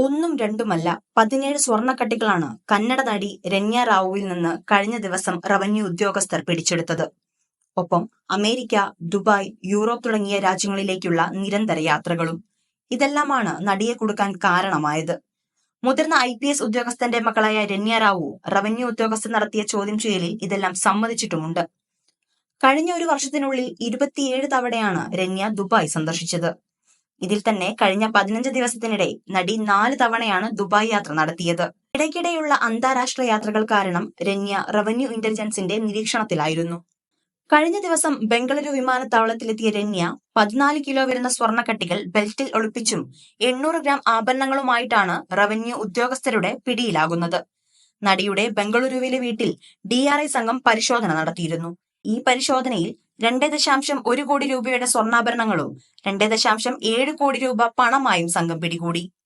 ഒന്നും രണ്ടുമല്ല 17 സ്വർണ്ണക്കട്ടികളാണ് കന്നഡ നടി രമ്യ റാവുവിൽ നിന്ന് കഴിഞ്ഞ ദിവസം റവന്യൂ ഉദ്യോഗസ്ഥർ പിടിച്ചെടുത്തത്. ഒപ്പം അമേരിക്ക, ദുബായ്, യൂറോപ്പ് തുടങ്ങിയ രാജ്യങ്ങളിലേക്കുള്ള നിരന്തര യാത്രകളും. ഇതെല്ലാമാണ് നടിയെ കുടുക്കാൻ കാരണമായത്. മുതിർന്ന IPS ഉദ്യോഗസ്ഥന്റെ മകളായ രമ്യ റാവു റവന്യൂ ഉദ്യോഗസ്ഥർ നടത്തിയ ചോദ്യം ചെയ്യലിൽ ഇതെല്ലാം സമ്മതിച്ചിട്ടുമുണ്ട്. കഴിഞ്ഞ ഒരു വർഷത്തിനുള്ളിൽ 27 തവണയാണ് രമ്യ ദുബായ് സന്ദർശിച്ചത്. ഇതിൽ തന്നെ കഴിഞ്ഞ 15 ദിവസത്തിനിടെ നടി 4 തവണയാണ് ദുബായ് യാത്ര നടത്തിയത്. ഇടയ്ക്കിടെയുള്ള അന്താരാഷ്ട്ര യാത്രകൾ കാരണം രമ്യ റവന്യൂ ഇന്റലിജൻസിന്റെ നിരീക്ഷണത്തിലായിരുന്നു. കഴിഞ്ഞ ദിവസം ബംഗളൂരു വിമാനത്താവളത്തിലെത്തിയ രമ്യ 14 കിലോ വരുന്ന സ്വർണ്ണക്കട്ടികൾ ബെൽറ്റിൽ ഒളിപ്പിച്ചും 800 ഗ്രാം ആഭരണങ്ങളുമായിട്ടാണ് റവന്യൂ ഉദ്യോഗസ്ഥരുടെ പിടിയിലാകുന്നത്. നടിയുടെ ബംഗളൂരുവിലെ വീട്ടിൽ DRI സംഘം പരിശോധന നടത്തിയിരുന്നു. ഈ പരിശോധനയിൽ 2.1 കോടി രൂപയുടെ സ്വർണ്ണാഭരണങ്ങളും 2.7 കോടി രൂപ പണമായും സംഘം പിടികൂടി.